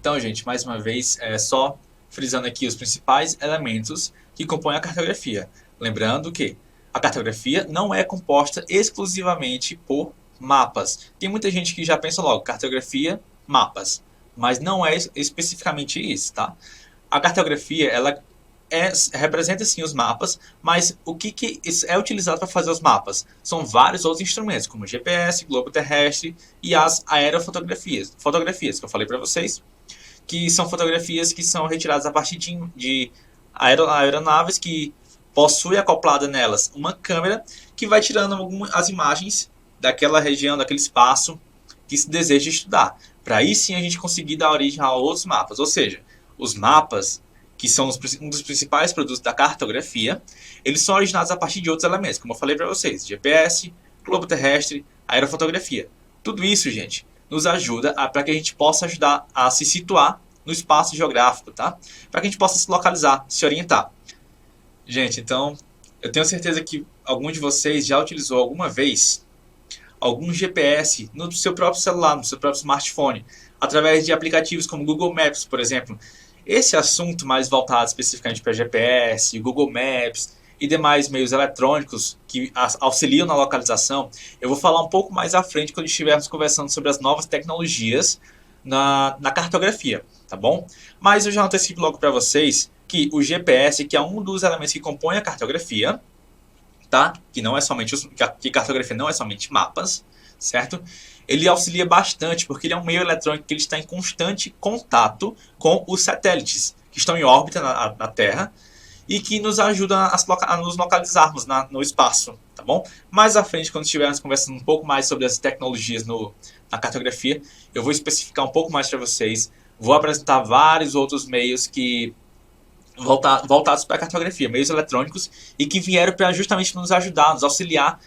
Então, gente, mais uma vez, só frisando aqui os principais elementos que compõem a cartografia. Lembrando que a cartografia não é composta exclusivamente por mapas. Tem muita gente que já pensa logo, cartografia, mapas. Mas não é especificamente isso, tá? A cartografia, ela representa sim os mapas, mas o que é utilizado para fazer os mapas? São vários outros instrumentos, como GPS, globo terrestre e as fotografias que eu falei para vocês, que são fotografias que são retiradas a partir de aeronaves que possui acoplada nelas uma câmera que vai tirando as imagens daquela região, daquele espaço que se deseja estudar. Para aí sim a gente conseguir dar origem a outros mapas. Ou seja, os mapas, que são um dos principais produtos da cartografia, eles são originados a partir de outros elementos, como eu falei para vocês, GPS, globo terrestre, aerofotografia. Tudo isso, gente, nos ajuda para que a gente possa ajudar a se situar no espaço geográfico, tá? Para que a gente possa se localizar, se orientar. Gente, então, eu tenho certeza que algum de vocês já utilizou alguma vez algum GPS no seu próprio celular, no seu próprio smartphone, através de aplicativos como Google Maps, por exemplo. Esse assunto mais voltado especificamente para GPS, Google Maps e demais meios eletrônicos que auxiliam na localização, eu vou falar um pouco mais à frente quando estivermos conversando sobre as novas tecnologias na cartografia, tá bom? Mas eu já antecipo logo para vocês que o GPS, que é um dos elementos que compõe a cartografia, tá? Que não é somente que cartografia não é somente mapas, certo? Ele auxilia bastante porque ele é um meio eletrônico que ele está em constante contato com os satélites que estão em órbita na Terra e que nos ajudam a nos localizarmos no espaço, tá bom? Mais à frente, quando estivermos conversando um pouco mais sobre as tecnologias na cartografia, eu vou especificar um pouco mais para vocês, vou apresentar vários outros meios que voltados para a cartografia, meios eletrônicos, e que vieram para justamente nos ajudar, nos auxiliar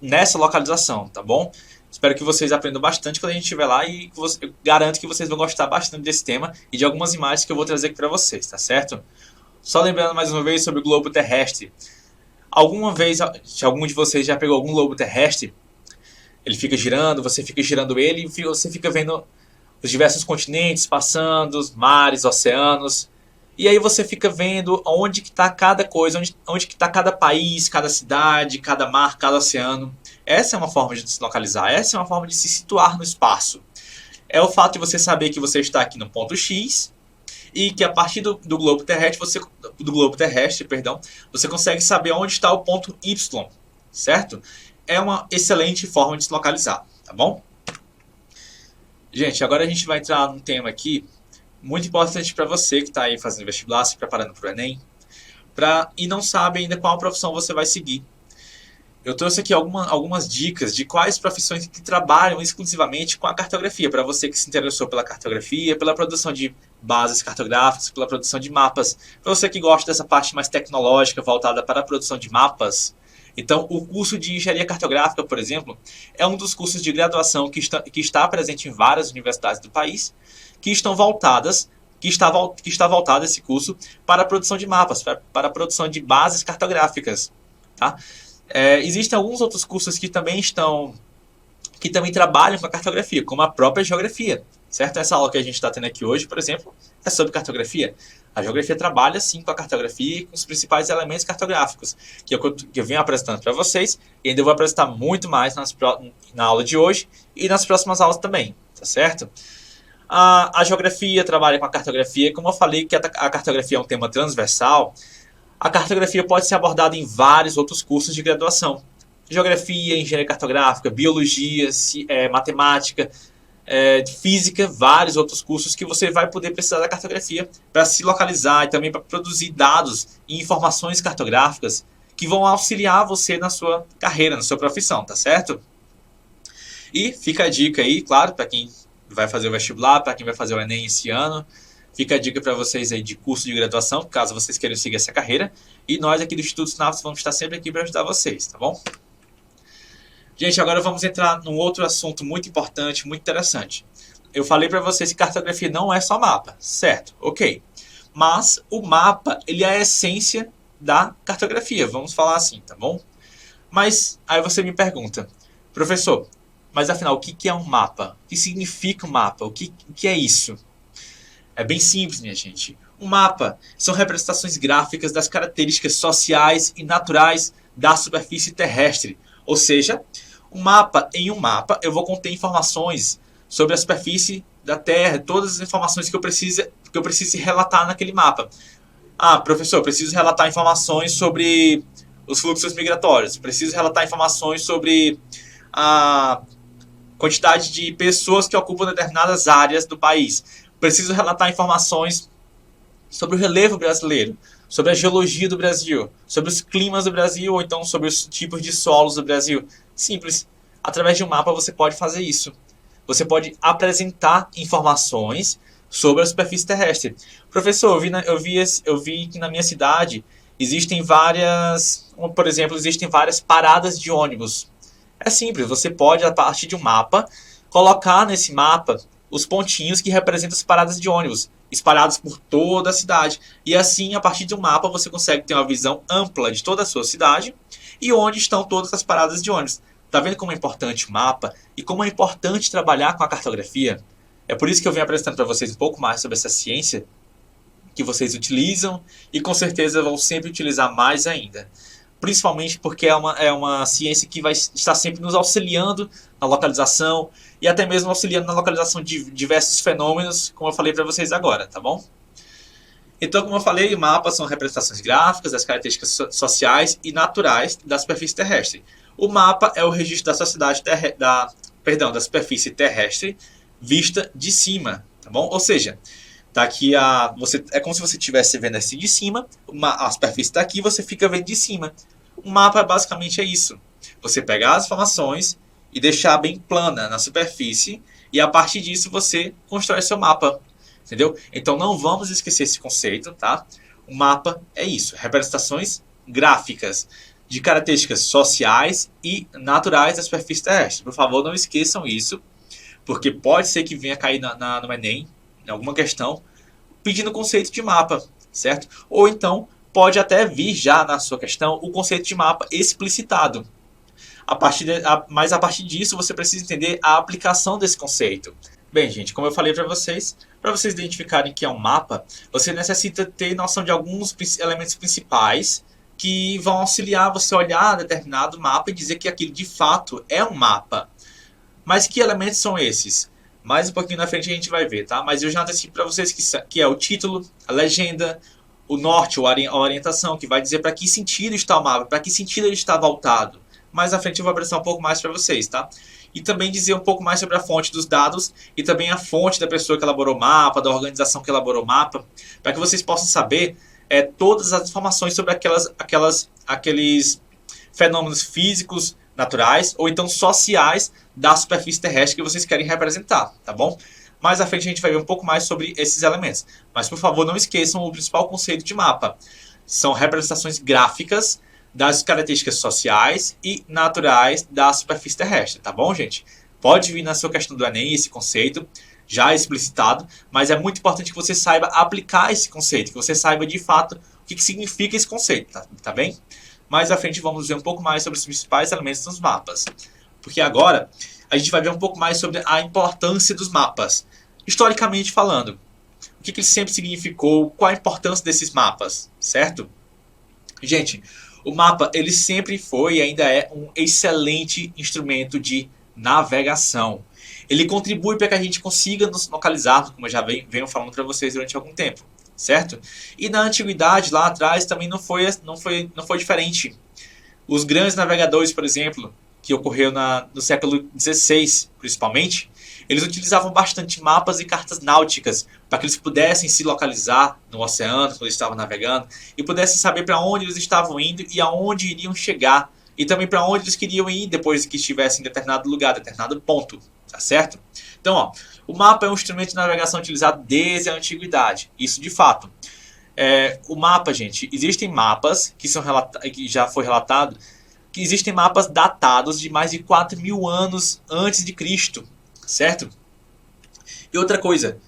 nessa localização, tá bom? Espero que vocês aprendam bastante quando a gente estiver lá e eu garanto que vocês vão gostar bastante desse tema e de algumas imagens que eu vou trazer aqui para vocês, tá certo? Só lembrando mais uma vez sobre o globo terrestre. Alguma vez, se algum de vocês já pegou algum globo terrestre, ele fica girando, você fica girando ele e você fica vendo os diversos continentes passando, os mares, oceanos. E aí você fica vendo onde que está cada coisa, onde que está cada país, cada cidade, cada mar, cada oceano. Essa é uma forma de se localizar, essa é uma forma de se situar no espaço. É o fato de você saber que você está aqui no ponto X e que a partir do globo terrestre, você consegue saber onde está o ponto Y, certo? É uma excelente forma de se localizar, tá bom? Gente, agora a gente vai entrar num tema aqui muito importante para você que está aí fazendo vestibular, se preparando para o Enem, e não sabe ainda qual profissão você vai seguir. Eu trouxe aqui algumas dicas de quais profissões que trabalham exclusivamente com a cartografia, para você que se interessou pela cartografia, pela produção de bases cartográficas, pela produção de mapas, para você que gosta dessa parte mais tecnológica voltada para a produção de mapas. Então, o curso de engenharia cartográfica, por exemplo, é um dos cursos de graduação que está presente em várias universidades do país, que está voltado esse curso para a produção de mapas, para a produção de bases cartográficas, tá? Existem alguns outros cursos que também trabalham com a cartografia, como a própria geografia, certo? Essa aula que a gente está tendo aqui hoje, por exemplo, é sobre cartografia. A geografia trabalha sim com a cartografia e com os principais elementos cartográficos, que eu venho apresentando para vocês, e ainda vou apresentar muito mais na aula de hoje e nas próximas aulas também, tá certo? A geografia trabalha com a cartografia, como eu falei que a cartografia é um tema transversal, a cartografia pode ser abordada em vários outros cursos de graduação. Geografia, engenharia cartográfica, biologia, matemática, física, vários outros cursos que você vai poder precisar da cartografia para se localizar e também para produzir dados e informações cartográficas que vão auxiliar você na sua carreira, na sua profissão, tá certo? E fica a dica aí, claro, para quem vai fazer o vestibular, para quem vai fazer o Enem esse ano, fica a dica para vocês aí de curso de graduação, caso vocês queiram seguir essa carreira. E nós aqui do Instituto Sinapse vamos estar sempre aqui para ajudar vocês, tá bom? Gente, agora vamos entrar num outro assunto muito importante, muito interessante. Eu falei para vocês que cartografia não é só mapa, certo? Ok. Mas o mapa, ele é a essência da cartografia, vamos falar assim, tá bom? Mas aí você me pergunta, professor, mas afinal, o que é um mapa? O que significa um mapa? O que é isso? É bem simples, minha gente. Um mapa são representações gráficas das características sociais e naturais da superfície terrestre. Ou seja, em um mapa eu vou conter informações sobre a superfície da Terra, todas as informações que eu preciso relatar naquele mapa. Ah, professor, eu preciso relatar informações sobre os fluxos migratórios, preciso relatar informações sobre a quantidade de pessoas que ocupam determinadas áreas do país. Preciso relatar informações sobre o relevo brasileiro, sobre a geologia do Brasil, sobre os climas do Brasil, ou então sobre os tipos de solos do Brasil. Simples. Através de um mapa você pode fazer isso. Você pode apresentar informações sobre a superfície terrestre. Professor, eu vi que na minha cidade existem por exemplo, existem várias paradas de ônibus. É simples, você pode, a partir de um mapa, colocar nesse mapa os pontinhos que representam as paradas de ônibus, espalhados por toda a cidade. E assim, a partir de um mapa, você consegue ter uma visão ampla de toda a sua cidade e onde estão todas as paradas de ônibus. Tá vendo como é importante o mapa e como é importante trabalhar com a cartografia? É por isso que eu venho apresentando para vocês um pouco mais sobre essa ciência que vocês utilizam e com certeza vão sempre utilizar mais ainda. Principalmente porque é uma ciência que vai estar sempre nos auxiliando na localização e até mesmo auxiliando na localização de diversos fenômenos, como eu falei para vocês agora, tá bom? Então, como eu falei, mapas são representações gráficas das características sociais e naturais da superfície terrestre. O mapa é o registro da sociedade da superfície terrestre vista de cima, tá bom? Ou seja, daqui é como se você estivesse vendo assim de cima, a superfície está aqui, você fica vendo de cima. Um mapa basicamente é isso. Você pegar as informações e deixar bem plana na superfície e a partir disso você constrói seu mapa, entendeu? Então não vamos esquecer esse conceito, tá? O mapa é isso, representações gráficas de características sociais e naturais da superfície terrestre. Por favor, não esqueçam isso, porque pode ser que venha cair no Enem, em alguma questão, pedindo o conceito de mapa, certo? Ou então, pode até vir já na sua questão o conceito de mapa explicitado. Mas a partir disso, você precisa entender a aplicação desse conceito. Bem, gente, como eu falei para vocês identificarem que é um mapa, você necessita ter noção de alguns elementos principais que vão auxiliar você a olhar determinado mapa e dizer que aquilo de fato é um mapa. Mas que elementos são esses? Mais um pouquinho na frente a gente vai ver, tá? Mas eu já antecipo para vocês que é o título, a legenda, o norte ou a orientação, que vai dizer para que sentido está o mapa, para que sentido ele está voltado. Mais à frente eu vou apresentar um pouco mais para vocês, tá? E também dizer um pouco mais sobre a fonte dos dados e também a fonte da pessoa que elaborou o mapa, da organização que elaborou o mapa, para que vocês possam saber todas as informações sobre aqueles fenômenos físicos, naturais ou então sociais da superfície terrestre que vocês querem representar, tá bom? Mais à frente a gente vai ver um pouco mais sobre esses elementos. Mas, por favor, não esqueçam o principal conceito de mapa. São representações gráficas das características sociais e naturais da superfície terrestre, tá bom, gente? Pode vir na sua questão do Enem esse conceito, já explicitado, mas é muito importante que você saiba aplicar esse conceito, que você saiba de fato o que significa esse conceito, tá bem? Mais à frente vamos ver um pouco mais sobre os principais elementos dos mapas. Porque agora a gente vai ver um pouco mais sobre a importância dos mapas. Historicamente falando, o que ele sempre significou, qual a importância desses mapas, certo? Gente, o mapa ele sempre foi e ainda é um excelente instrumento de navegação. Ele contribui para que a gente consiga nos localizar, como eu já venho falando para vocês durante algum tempo. Certo? E na antiguidade, lá atrás, também não foi diferente. Os grandes navegadores, por exemplo, que ocorreu no século XVI, principalmente, eles utilizavam bastante mapas e cartas náuticas para que eles pudessem se localizar no oceano quando eles estavam navegando e pudessem saber para onde eles estavam indo e aonde iriam chegar e também para onde eles queriam ir depois que estivessem em determinado lugar, determinado ponto, tá certo? Então, ó, o mapa é um instrumento de navegação utilizado desde a antiguidade. Isso de fato. O mapa, gente, existem mapas que já foi relatado que existem mapas datados de mais de 4.000 anos antes de Cristo, certo? E outra coisa,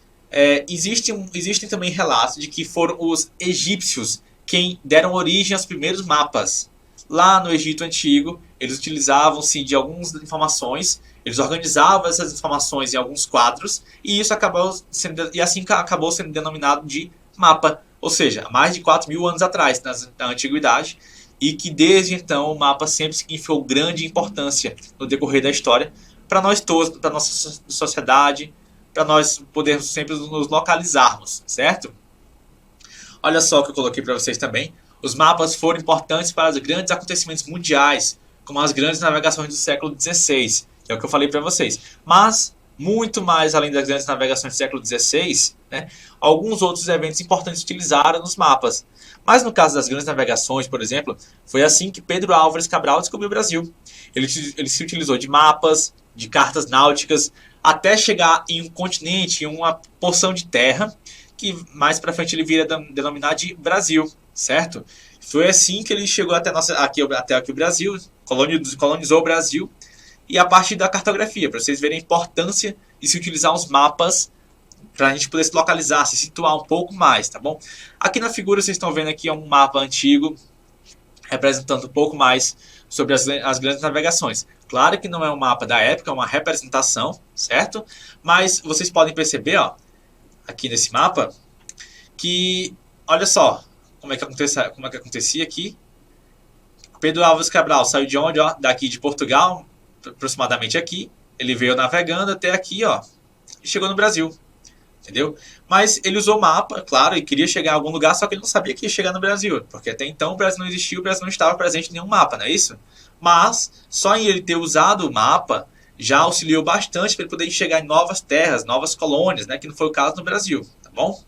existem também relatos de que foram os egípcios quem deram origem aos primeiros mapas. Lá no Egito Antigo, eles utilizavam-se de algumas informações, eles organizavam essas informações em alguns quadros, e isso acabou sendo denominado de mapa, ou seja, há mais de 4.000 anos atrás, na antiguidade, e que desde então o mapa sempre significou grande importância no decorrer da história, para nós todos, para nossa sociedade, para nós podermos sempre nos localizarmos, certo? Olha só o que eu coloquei para vocês também. Os mapas foram importantes para os grandes acontecimentos mundiais, como as grandes navegações do século XVI, que é o que eu falei para vocês. Mas, muito mais além das grandes navegações do século XVI, né, alguns outros eventos importantes utilizaram nos mapas. Mas no caso das grandes navegações, por exemplo, foi assim que Pedro Álvares Cabral descobriu o Brasil. Ele se utilizou de mapas, de cartas náuticas, até chegar em um continente, em uma porção de terra, que mais para frente ele viria denominar de Brasil, certo? Foi assim que ele chegou até aqui o Brasil, colonizou o Brasil, e a partir da cartografia, para vocês verem a importância de se utilizar os mapas para a gente poder se localizar, se situar um pouco mais, tá bom? Aqui na figura vocês estão vendo aqui um mapa antigo, representando um pouco mais sobre as grandes navegações. Claro que não é um mapa da época, é uma representação, certo? Mas vocês podem perceber, ó, aqui nesse mapa, que, olha só, como é que acontecia aqui. Pedro Álvares Cabral saiu de onde? Ó, daqui de Portugal, aproximadamente aqui. Ele veio navegando até aqui, ó, e chegou no Brasil. Entendeu? Mas ele usou o mapa, claro, e queria chegar a algum lugar, só que ele não sabia que ia chegar no Brasil, porque até então o Brasil não existia, o Brasil não estava presente em nenhum mapa, não é isso? Mas só em ele ter usado o mapa já auxiliou bastante para ele poder chegar em novas terras, novas colônias, né, que não foi o caso no Brasil, tá bom?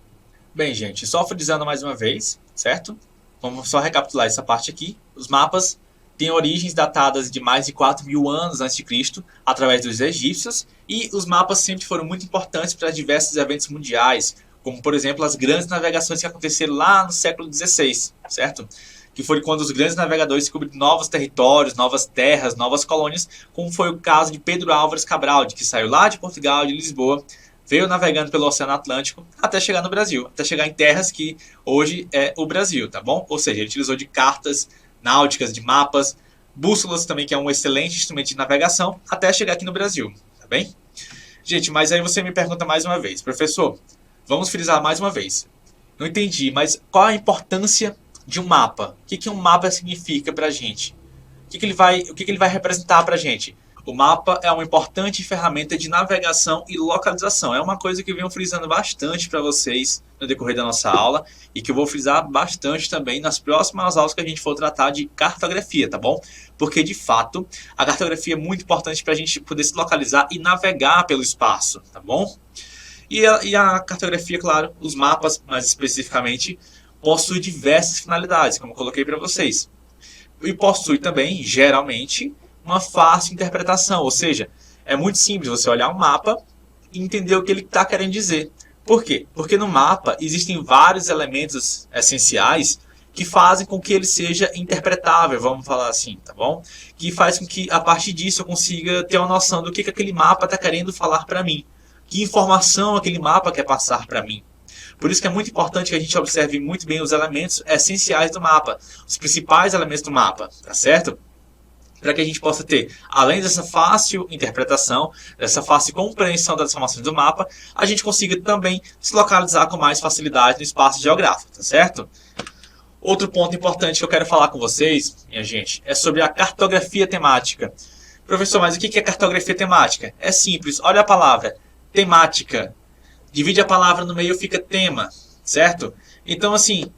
Bem, gente, só frisando mais uma vez, certo? Vamos só recapitular essa parte aqui. Os mapas têm origens datadas de mais de 4.000 anos antes de Cristo, através dos egípcios, e os mapas sempre foram muito importantes para diversos eventos mundiais, como, por exemplo, as grandes navegações que aconteceram lá no século XVI, certo? Que foi quando os grandes navegadores descobriram novos territórios, novas terras, novas colônias, como foi o caso de Pedro Álvares Cabral, que saiu lá de Portugal, de Lisboa, veio navegando pelo Oceano Atlântico até chegar no Brasil, até chegar em terras que hoje é o Brasil, tá bom? Ou seja, ele utilizou de cartas náuticas, de mapas, bússolas também, que é um excelente instrumento de navegação, até chegar aqui no Brasil, tá bem? Gente, mas aí você me pergunta mais uma vez, professor, vamos frisar mais uma vez. Não entendi, mas qual a importância de um mapa? O que um mapa significa pra gente? O que ele vai representar pra gente? O mapa é uma importante ferramenta de navegação e localização. É uma coisa que eu venho frisando bastante para vocês no decorrer da nossa aula e que eu vou frisar bastante também nas próximas aulas que a gente for tratar de cartografia, tá bom? Porque, de fato, a cartografia é muito importante para a gente poder se localizar e navegar pelo espaço, tá bom? E a cartografia, claro, os mapas, mais especificamente, possui diversas finalidades, como eu coloquei para vocês. E possui também, geralmente, uma fácil interpretação, ou seja, é muito simples você olhar um mapa e entender o que ele está querendo dizer. Por quê? Porque no mapa existem vários elementos essenciais que fazem com que ele seja interpretável, vamos falar assim, tá bom? Que faz com que, a partir disso, eu consiga ter uma noção do que aquele mapa está querendo falar para mim. Que informação aquele mapa quer passar para mim. Por isso que é muito importante que a gente observe muito bem os elementos essenciais do mapa, os principais elementos do mapa, tá certo? Para que a gente possa ter, além dessa fácil interpretação, dessa fácil compreensão das informações do mapa, a gente consiga também se localizar com mais facilidade no espaço geográfico, tá certo? Outro ponto importante que eu quero falar com vocês, minha gente, é sobre a cartografia temática. Professor, mas o que é cartografia temática? É simples, olha a palavra, temática. Divide a palavra no meio, fica tema, certo? Então, assim,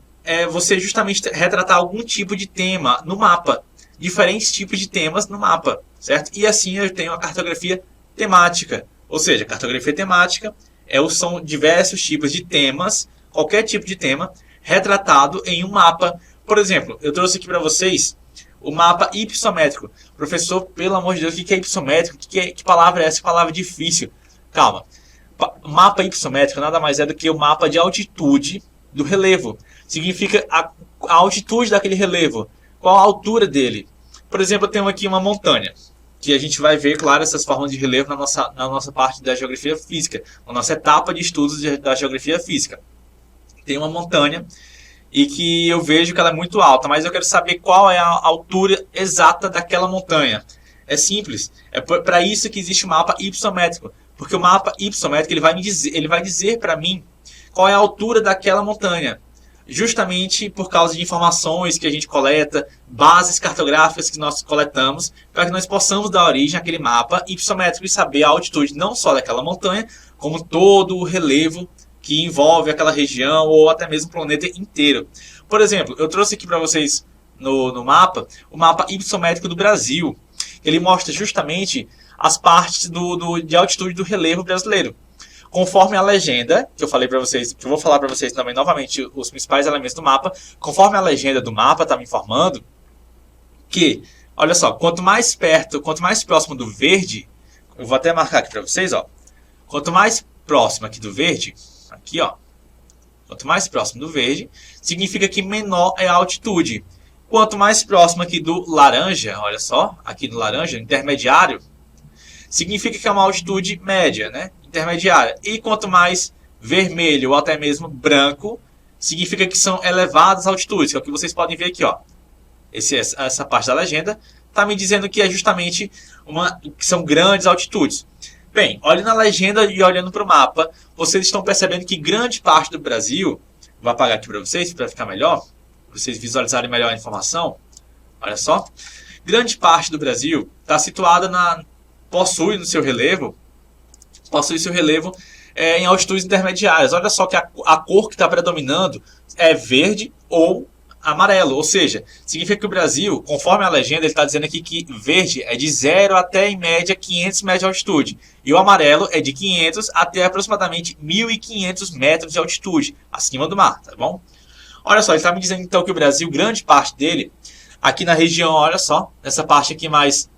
você justamente retratar algum tipo de tema no mapa. Diferentes tipos de temas no mapa, certo? E assim eu tenho a cartografia temática. Ou seja, a cartografia temática são diversos tipos de temas, qualquer tipo de tema, retratado em um mapa. Por exemplo, eu trouxe aqui para vocês o mapa hipossométrico. Professor, pelo amor de Deus, o que é hipossométrico? Que palavra é essa? Que palavra difícil. Calma. O mapa hipossométrico nada mais é do que o mapa de altitude do relevo. Significa a altitude daquele relevo. Qual a altura dele? Por exemplo, eu tenho aqui uma montanha, que a gente vai ver, claro, essas formas de relevo na nossa parte da geografia física, na nossa etapa de estudos da geografia física. Tem uma montanha e que eu vejo que ela é muito alta, mas eu quero saber qual é a altura exata daquela montanha. É simples, é para isso que existe o mapa hypsométrico, porque o mapa hypsométrico ele vai dizer para mim qual é a altura daquela montanha, justamente por causa de informações que a gente coleta, bases cartográficas que nós coletamos, para que nós possamos dar origem àquele mapa hypsométrico e saber a altitude não só daquela montanha, como todo o relevo que envolve aquela região ou até mesmo o planeta inteiro. Por exemplo, eu trouxe aqui para vocês no mapa o mapa hypsométrico do Brasil. Ele mostra justamente as partes de altitude do relevo brasileiro. Conforme a legenda, que eu falei para vocês, que eu vou falar para vocês também novamente os principais elementos do mapa, conforme a legenda do mapa está me informando que, olha só, quanto mais perto, quanto mais próximo do verde, eu vou até marcar aqui para vocês, ó, quanto mais próximo aqui do verde, aqui ó, quanto mais próximo do verde, significa que menor é a altitude. Quanto mais próximo aqui do laranja, olha só, aqui do laranja, intermediário, significa que é uma altitude média, né? Intermediária. E quanto mais vermelho ou até mesmo branco, significa que são elevadas altitudes, que é o que vocês podem ver aqui, ó. Essa parte da legenda está me dizendo que é justamente que são grandes altitudes. Bem, olhando na legenda e olhando para o mapa, vocês estão percebendo que grande parte do Brasil, vou apagar aqui para vocês, para ficar melhor, para vocês visualizarem melhor a informação. Olha só, grande parte do Brasil está situada possui seu relevo em altitudes intermediárias. Olha só que a cor que está predominando é verde ou amarelo, ou seja, significa que o Brasil, conforme a legenda, ele está dizendo aqui que verde é de 0 até, em média, 500 metros de altitude. E o amarelo é de 500 até aproximadamente 1.500 metros de altitude, acima do mar, tá bom? Olha só, ele está me dizendo então que o Brasil, grande parte dele, aqui na região, olha só, nessa parte aqui mais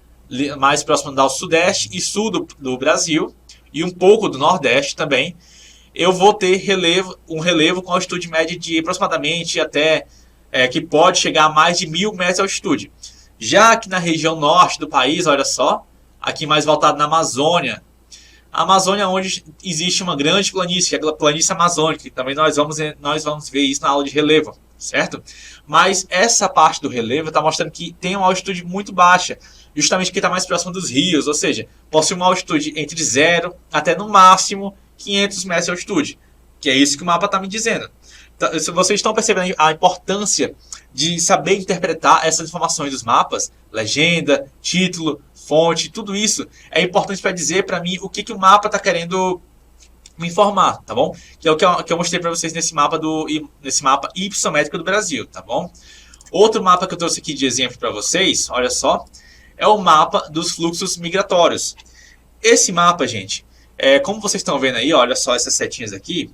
próxima ao sudeste e sul do Brasil, e um pouco do nordeste também, eu vou ter um relevo com altitude média de aproximadamente até que pode chegar a mais de 1.000 metros de altitude. Já aqui na região norte do país, olha só, aqui mais voltado na Amazônia, a Amazônia onde existe uma grande planície, que é a planície amazônica, e também nós vamos ver isso na aula de relevo, certo? Mas essa parte do relevo está mostrando que tem uma altitude muito baixa, justamente porque está mais próximo dos rios, ou seja, possui uma altitude entre 0 até no máximo 500 metros de altitude, que é isso que o mapa está me dizendo. Então, vocês estão percebendo a importância de saber interpretar essas informações dos mapas, legenda, título, fonte, tudo isso é importante para dizer para mim o que o mapa está querendo me informar, tá bom? Que é o que eu mostrei para vocês nesse mapa hypsométrico do Brasil, tá bom? Outro mapa que eu trouxe aqui de exemplo para vocês, olha só, é o mapa dos fluxos migratórios. Esse mapa, gente, como vocês estão vendo aí, olha só essas setinhas aqui,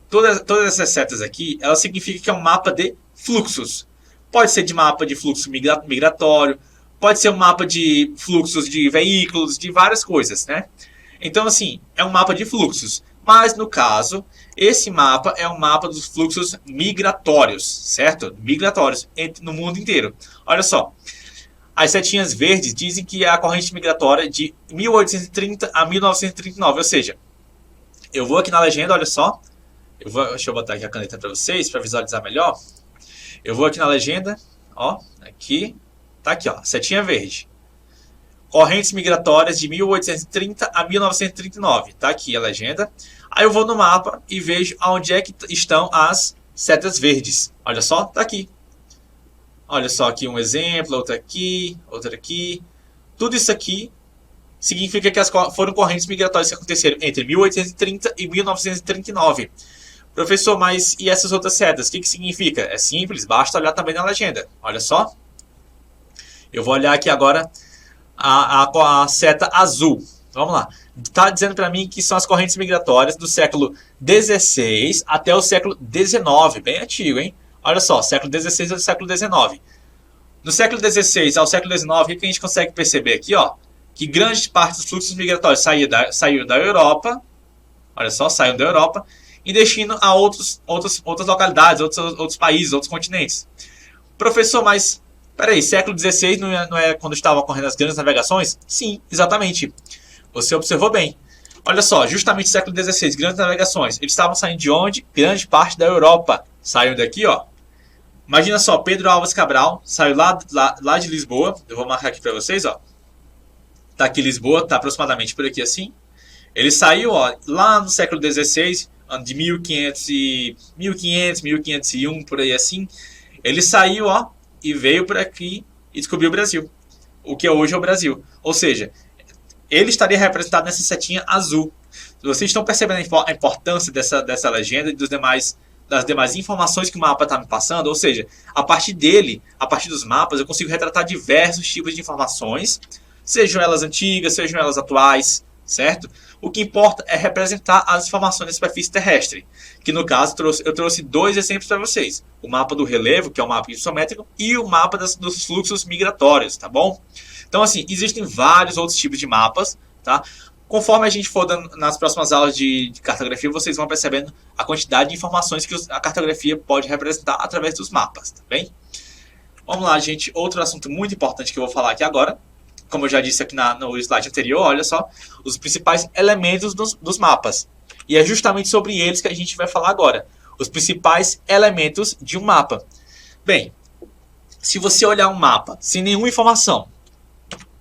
todas essas setas aqui, elas significam que é um mapa de fluxos. Pode ser de mapa de fluxo migratório, pode ser um mapa de fluxos de veículos, de várias coisas, né? Então, assim, é um mapa de fluxos. Mas, no caso, esse mapa é um mapa dos fluxos migratórios, certo? Migratórios no mundo inteiro. Olha só, as setinhas verdes dizem que é a corrente migratória de 1830 a 1939, ou seja, eu vou aqui na legenda, olha só, deixa eu botar aqui a caneta para vocês, para visualizar melhor. Eu vou aqui na legenda, ó, aqui, tá aqui, ó, setinha verde. Correntes migratórias de 1830 a 1939, tá aqui a legenda. Aí eu vou no mapa e vejo onde é que estão as setas verdes. Olha só, tá aqui. Olha só aqui um exemplo, outra aqui. Tudo isso aqui significa que foram correntes migratórias que aconteceram entre 1830 e 1939. Professor, mas e essas outras setas? O que significa? É simples, basta olhar também na legenda. Olha só. Eu vou olhar aqui agora a seta azul. Vamos lá. Está dizendo para mim que são as correntes migratórias do século XVI até o século XIX. Bem antigo, hein? Olha só, século XVI ao século XIX. No século XVI ao século XIX, o que a gente consegue perceber aqui? Ó, que grande parte dos fluxos migratórios saíram da Europa. Olha só, saíram da Europa e destinam a outras localidades, outros países, outros continentes. Professor, mas peraí, século XVI não é quando estavam ocorrendo as grandes navegações? Sim, exatamente. Você observou bem. Olha só, justamente século XVI, grandes navegações. Eles estavam saindo de onde? Grande parte da Europa. Saíram daqui, ó. Imagina só, Pedro Álvares Cabral saiu lá de Lisboa. Eu vou marcar aqui para vocês, ó. Tá aqui Lisboa, tá aproximadamente por aqui assim. Ele saiu, ó, lá no século XVI, ano de 1501, por aí assim. Ele saiu, ó, e veio por aqui e descobriu o Brasil. O que hoje é o Brasil. Ou seja, ele estaria representado nessa setinha azul. Vocês estão percebendo a importância dessa legenda e das demais informações que o mapa está me passando? Ou seja, a partir dele, a partir dos mapas, eu consigo retratar diversos tipos de informações, sejam elas antigas, sejam elas atuais, certo? O que importa é representar as informações da superfície terrestre, que no caso eu trouxe dois exemplos para vocês. O mapa do relevo, que é o mapa isométrico, e o mapa dos fluxos migratórios, tá bom? Então, assim, existem vários outros tipos de mapas, tá? Conforme a gente for dando nas próximas aulas de cartografia, vocês vão percebendo a quantidade de informações que a cartografia pode representar através dos mapas, tá bem? Vamos lá, gente. Outro assunto muito importante que eu vou falar aqui agora, como eu já disse aqui no slide anterior, olha só, os principais elementos dos mapas. E é justamente sobre eles que a gente vai falar agora. Os principais elementos de um mapa. Bem, se você olhar um mapa sem nenhuma informação,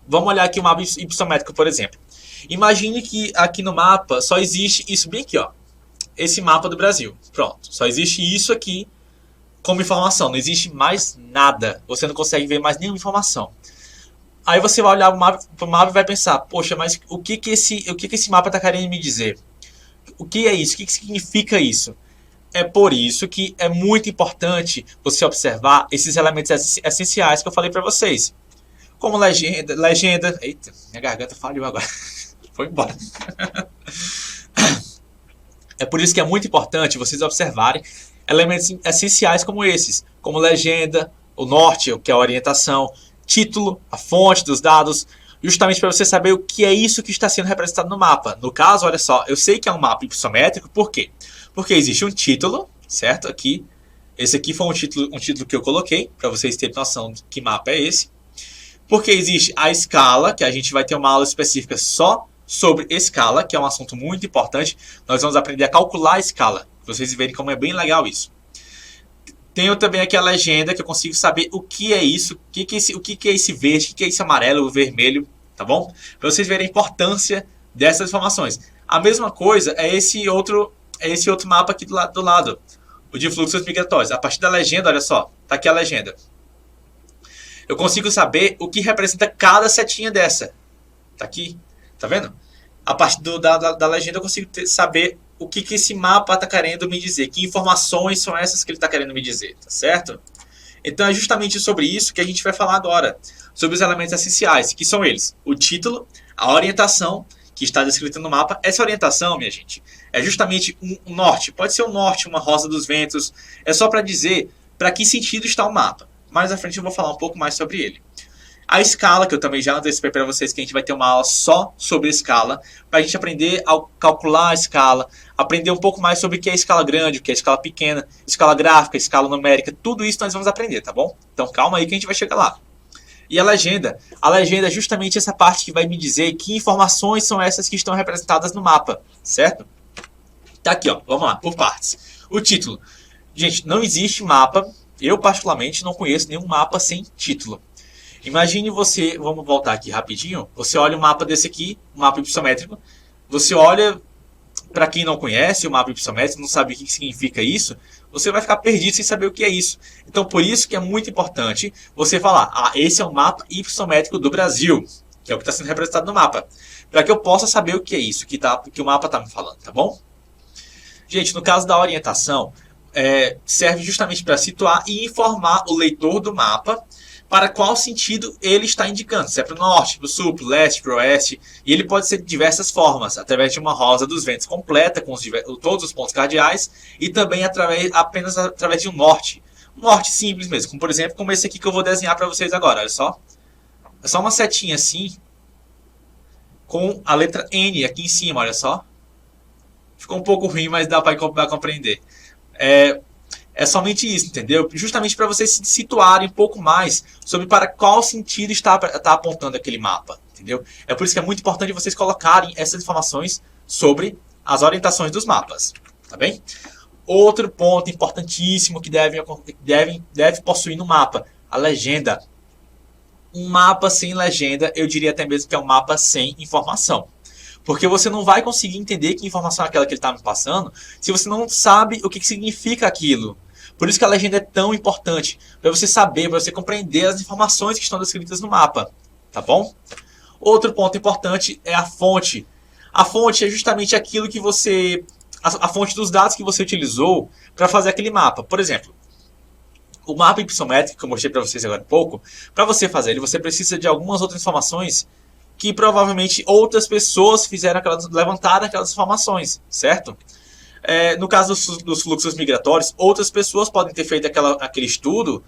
vamos olhar aqui o mapa hipossométrico, por exemplo. Imagine que aqui no mapa só existe isso bem aqui, ó. Esse mapa do Brasil. Pronto. Só existe isso aqui como informação. Não existe mais nada. Você não consegue ver mais nenhuma informação. Aí você vai olhar pro mapa e vai pensar, poxa, mas o que esse mapa está querendo me dizer? O que é isso? O que significa isso? É por isso que é muito importante você observar esses elementos essenciais que eu falei para vocês. Como legenda... Eita, minha garganta falhou agora. Foi embora. É por isso que é muito importante vocês observarem elementos essenciais como esses. Como legenda, o norte, que é a orientação, título, a fonte dos dados, justamente para você saber o que é isso que está sendo representado no mapa. No caso, olha só, eu sei que é um mapa hipossométrico, por quê? Porque existe um título, certo? Aqui, esse aqui foi um título que eu coloquei, para vocês terem noção de que mapa é esse. Porque existe a escala, que a gente vai ter uma aula específica só sobre escala, que é um assunto muito importante. Nós vamos aprender a calcular a escala, para vocês verem como é bem legal isso. Tenho também aqui a legenda, que eu consigo saber o que é isso, o que é esse verde, o que é esse amarelo, o vermelho, tá bom? Para vocês verem a importância dessas informações. A mesma coisa é esse outro mapa aqui do lado, o de fluxos migratórios. A partir da legenda, olha só, tá aqui a legenda. Eu consigo saber o que representa cada setinha dessa. Tá aqui, tá vendo? A partir da legenda eu consigo saber o que esse mapa está querendo me dizer, que informações são essas que ele está querendo me dizer, tá certo? Então é justamente sobre isso que a gente vai falar agora, sobre os elementos essenciais, que são eles, o título, a orientação, que está descrita no mapa. Essa orientação, minha gente, é justamente um norte, pode ser um norte, uma rosa dos ventos, é só para dizer para que sentido está o mapa. Mais à frente eu vou falar um pouco mais sobre ele. A escala, que eu também já antecipei para vocês que a gente vai ter uma aula só sobre escala, para a gente aprender a calcular a escala, aprender um pouco mais sobre o que é escala grande, o que é escala pequena, escala gráfica, escala numérica, tudo isso nós vamos aprender, tá bom? Então calma aí que a gente vai chegar lá. E a legenda é justamente essa parte que vai me dizer que informações são essas que estão representadas no mapa, certo? Tá aqui, ó, vamos lá, por partes. O título. Gente, não existe mapa, eu particularmente não conheço nenhum mapa sem título. Imagine você, vamos voltar aqui rapidinho, você olha um mapa desse aqui, um mapa hipossométrico, você olha, para quem não conhece o mapa hipossométrico, não sabe o que significa isso, você vai ficar perdido sem saber o que é isso. Então por isso que é muito importante você falar, esse é o mapa hipossométrico do Brasil, que é o que está sendo representado no mapa, para que eu possa saber o que é isso, que o mapa está me falando, tá bom? Gente, no caso da orientação, serve justamente para situar e informar o leitor do mapa para qual sentido ele está indicando, se é para o norte, para o sul, para o leste, para o oeste, e ele pode ser de diversas formas, através de uma rosa dos ventos completa, com todos os pontos cardeais, e também apenas através de um norte simples mesmo, como por exemplo, como esse aqui que eu vou desenhar para vocês agora, olha só, é só uma setinha assim, com a letra N aqui em cima, olha só, ficou um pouco ruim, mas dá para compreender. É somente isso, entendeu? Justamente para vocês se situarem um pouco mais sobre para qual sentido está apontando aquele mapa, entendeu? É por isso que é muito importante vocês colocarem essas informações sobre as orientações dos mapas, tá bem? Outro ponto importantíssimo que deve possuir no mapa, a legenda. Um mapa sem legenda, eu diria até mesmo que é um mapa sem informação. Porque você não vai conseguir entender que informação é aquela que ele está me passando se você não sabe o que significa aquilo. Por isso que a legenda é tão importante, para você saber, para você compreender as informações que estão descritas no mapa, tá bom? Outro ponto importante é a fonte. A fonte é justamente aquilo que você... a fonte dos dados que você utilizou para fazer aquele mapa. Por exemplo, o mapa hipersométrico que eu mostrei para vocês agora há pouco, para você fazer ele, você precisa de algumas outras informações que provavelmente outras pessoas levantaram aquelas informações, certo? No caso dos fluxos migratórios, outras pessoas podem ter feito aquele estudo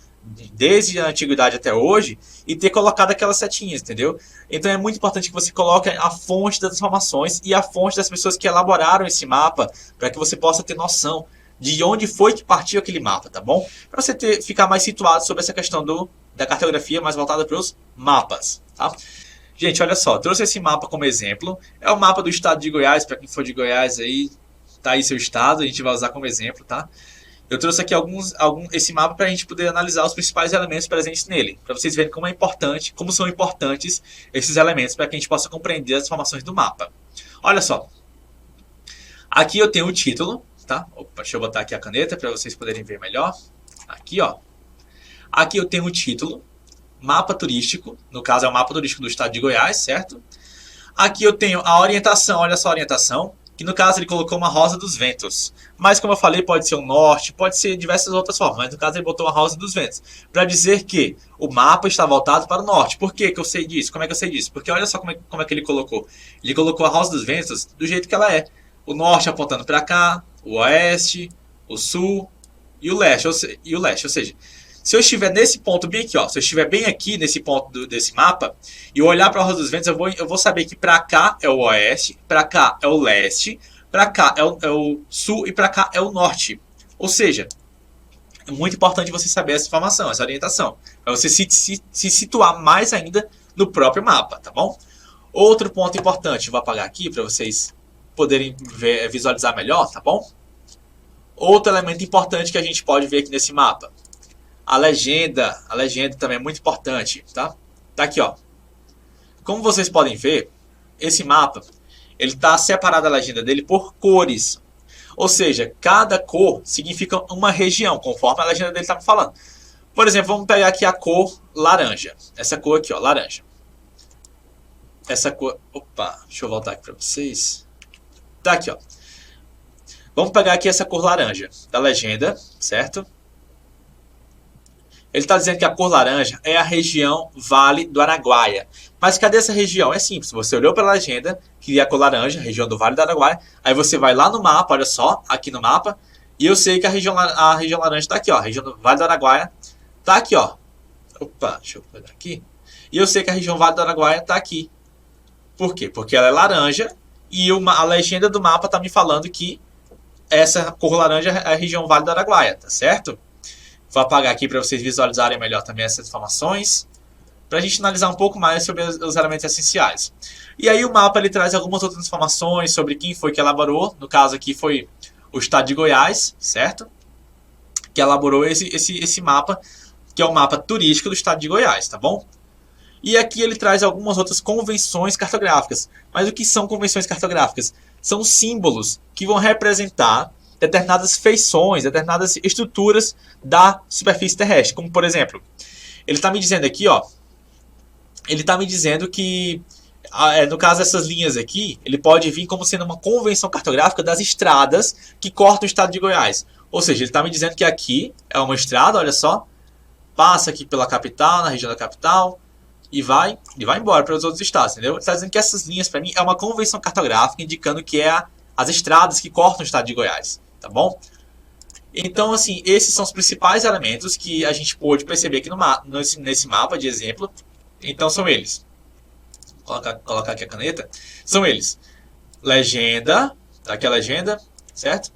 desde a antiguidade até hoje e ter colocado aquelas setinhas, entendeu? Então é muito importante que você coloque a fonte das informações e a fonte das pessoas que elaboraram esse mapa para que você possa ter noção de onde foi que partiu aquele mapa, tá bom? Para você ficar mais situado sobre essa questão da cartografia mais voltada para os mapas, tá? Gente, olha só, trouxe esse mapa como exemplo. É o mapa do estado de Goiás, para quem for de Goiás aí, tá aí seu estado, a gente vai usar como exemplo, tá? Eu trouxe aqui esse mapa para a gente poder analisar os principais elementos presentes nele, para vocês verem como são importantes esses elementos para que a gente possa compreender as informações do mapa. Olha só, aqui eu tenho o título, tá? Opa, deixa eu botar aqui a caneta para vocês poderem ver melhor. Aqui, ó. Aqui eu tenho o título, mapa turístico, no caso é o mapa turístico do estado de Goiás, certo? Aqui eu tenho a orientação, olha só a orientação, que no caso ele colocou uma rosa dos ventos. Mas como eu falei, pode ser o norte, pode ser diversas outras formas, mas no caso ele botou uma rosa dos ventos, para dizer que o mapa está voltado para o norte. Por que eu sei disso? Como é que eu sei disso? Porque olha só como é que ele colocou. Ele colocou a rosa dos ventos do jeito que ela é. O norte apontando para cá, o oeste, o sul e o leste, ou seja, se eu estiver nesse ponto bem aqui, ó, se eu estiver bem aqui nesse ponto desse mapa e eu olhar para a rosa dos ventos, eu vou saber que para cá é o oeste, para cá é o leste, para cá é o sul e para cá é o norte. Ou seja, é muito importante você saber essa informação, essa orientação, para você se situar mais ainda no próprio mapa, tá bom? Outro ponto importante, vou apagar aqui para vocês poderem visualizar melhor, tá bom? Outro elemento importante que a gente pode ver aqui nesse mapa. A legenda também é muito importante, tá? Tá aqui, ó. Como vocês podem ver, esse mapa, ele está separado a legenda dele por cores. Ou seja, cada cor significa uma região, conforme a legenda dele está me falando. Por exemplo, vamos pegar aqui a cor laranja. Essa cor aqui, ó, laranja. Essa cor... Opa, deixa eu voltar aqui para vocês. Tá aqui, ó. Vamos pegar aqui essa cor laranja da legenda, certo? Ele está dizendo que a cor laranja é a região Vale do Araguaia. Mas cadê essa região? É simples. Você olhou para a legenda, que é a cor laranja, região do Vale do Araguaia. Aí você vai lá no mapa, olha só, aqui no mapa. E eu sei que a região laranja está aqui, ó. A região do Vale do Araguaia está aqui, ó. Opa, deixa eu pegar aqui. E eu sei que a região Vale do Araguaia está aqui. Por quê? Porque ela é laranja e a legenda do mapa está me falando que essa cor laranja é a região Vale do Araguaia, tá certo? Vou apagar aqui para vocês visualizarem melhor também essas informações, para a gente analisar um pouco mais sobre os elementos essenciais. E aí o mapa ele traz algumas outras informações sobre quem foi que elaborou, no caso aqui foi o estado de Goiás, certo? Que elaborou esse mapa, que é o mapa turístico do estado de Goiás, tá bom? E aqui ele traz algumas outras convenções cartográficas. Mas o que são convenções cartográficas? São símbolos que vão representar determinadas feições, determinadas estruturas da superfície terrestre. Como, por exemplo, ele está me dizendo aqui, ó, ele está me dizendo que, no caso dessas linhas aqui, ele pode vir como sendo uma convenção cartográfica das estradas que cortam o estado de Goiás. Ou seja, ele está me dizendo que aqui é uma estrada, olha só, passa aqui pela capital, na região da capital, e vai embora para os outros estados, entendeu? Ele está dizendo que essas linhas, para mim, é uma convenção cartográfica indicando que é as estradas que cortam o estado de Goiás. Tá bom? Então, assim, esses são os principais elementos que a gente pôde perceber aqui nesse mapa de exemplo. Então, são eles. Vou colocar aqui a caneta. São eles. Legenda. Tá aqui a legenda, certo?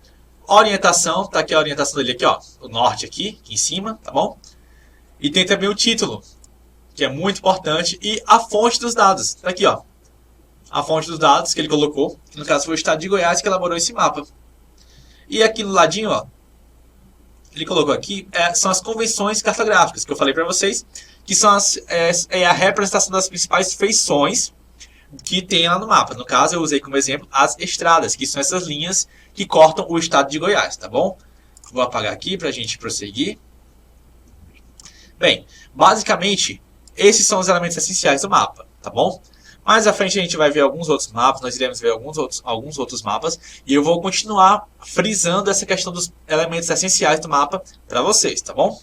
Orientação. Tá aqui a orientação dele aqui, ó. O norte aqui em cima, tá bom? E tem também o título, que é muito importante. E a fonte dos dados. Tá aqui, ó. A fonte dos dados que ele colocou. Que no caso foi o estado de Goiás que elaborou esse mapa. E aqui no ladinho, ó, ele colocou aqui, são as convenções cartográficas, que eu falei para vocês, que são a representação das principais feições que tem lá no mapa. No caso, eu usei como exemplo as estradas, que são essas linhas que cortam o estado de Goiás, tá bom? Vou apagar aqui para a gente prosseguir. Bem, basicamente, esses são os elementos essenciais do mapa, tá bom? Mais à frente a gente vai ver alguns outros mapas, nós iremos ver alguns outros mapas, e eu vou continuar frisando essa questão dos elementos essenciais do mapa para vocês, tá bom?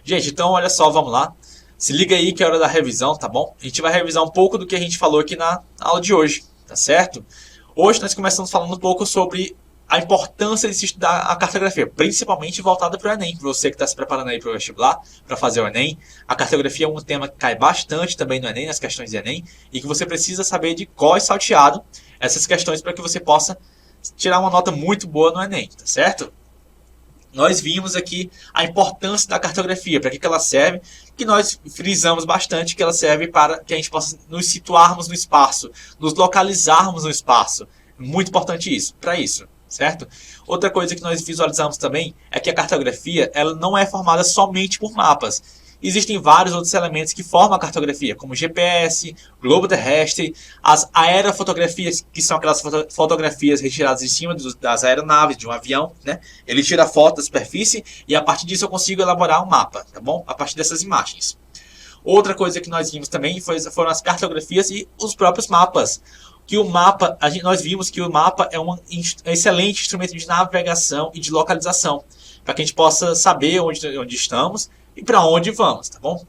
Gente, então olha só, vamos lá. Se liga aí que é hora da revisão, tá bom? A gente vai revisar um pouco do que a gente falou aqui na aula de hoje, tá certo? Hoje nós começamos falando um pouco sobre a importância de se estudar a cartografia, principalmente voltada para o Enem. Você que está se preparando aí para o vestibular, para fazer o Enem, a cartografia é um tema que cai bastante também no Enem, nas questões de Enem, e que você precisa saber de cor e salteado essas questões para que você possa tirar uma nota muito boa no Enem, tá certo? Nós vimos aqui a importância da cartografia, para que ela serve, que nós frisamos bastante que ela serve para que a gente possa nos situarmos no espaço, nos localizarmos no espaço. Muito importante isso, para isso. Certo? Outra coisa que nós visualizamos também é que a cartografia ela não é formada somente por mapas. Existem vários outros elementos que formam a cartografia, como GPS, globo terrestre, as aerofotografias, que são aquelas fotografias retiradas em cima das aeronaves, de um avião, né? Ele tira a foto da superfície e a partir disso eu consigo elaborar um mapa, tá bom? A partir dessas imagens. Outra coisa que nós vimos também foram as cartografias e os próprios mapas. Que o mapa, nós vimos que o mapa é um excelente instrumento de navegação e de localização, para que a gente possa saber onde estamos e para onde vamos, tá bom?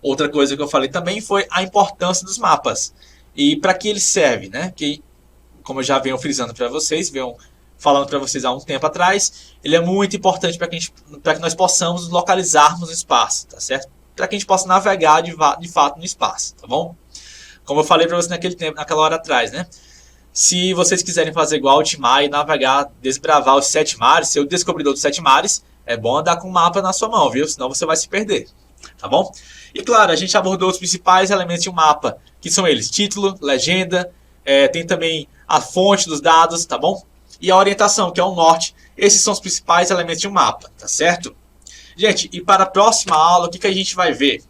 Outra coisa que eu falei também foi a importância dos mapas e para que ele serve, né? Que, como eu já venho frisando para vocês, venho falando para vocês há um tempo atrás, ele é muito importante para que nós possamos localizarmos no espaço, tá certo? Para que a gente possa navegar de fato no espaço, tá bom? Como eu falei para você naquela hora atrás, né? Se vocês quiserem fazer igual o Timar e navegar, desbravar os 7 mares, ser o descobridor dos 7 mares, é bom andar com um mapa na sua mão, viu? Senão você vai se perder, tá bom? E claro, a gente abordou os principais elementos de um mapa, que são eles: título, legenda, tem também a fonte dos dados, tá bom? E a orientação, que é o norte. Esses são os principais elementos de um mapa, tá certo? Gente, e para a próxima aula, o que a gente vai ver?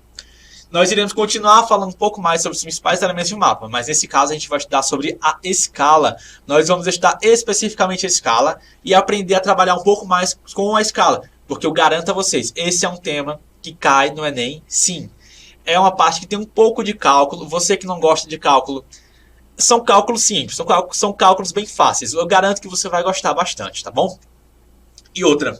Nós iremos continuar falando um pouco mais sobre os principais elementos de um mapa, mas nesse caso a gente vai estudar sobre a escala. Nós vamos estudar especificamente a escala e aprender a trabalhar um pouco mais com a escala, porque eu garanto a vocês, esse é um tema que cai no Enem, sim. É uma parte que tem um pouco de cálculo, você que não gosta de cálculo, são cálculos simples, são cálculos bem fáceis, eu garanto que você vai gostar bastante, tá bom? E outra...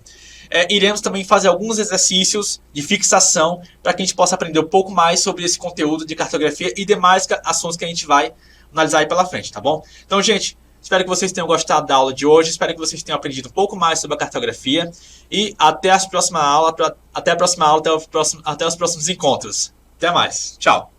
iremos também fazer alguns exercícios de fixação para que a gente possa aprender um pouco mais sobre esse conteúdo de cartografia e demais assuntos que a gente vai analisar aí pela frente, tá bom? Então, gente, espero que vocês tenham gostado da aula de hoje, espero que vocês tenham aprendido um pouco mais sobre a cartografia e até a próxima aula, até os próximos encontros. Até mais, tchau!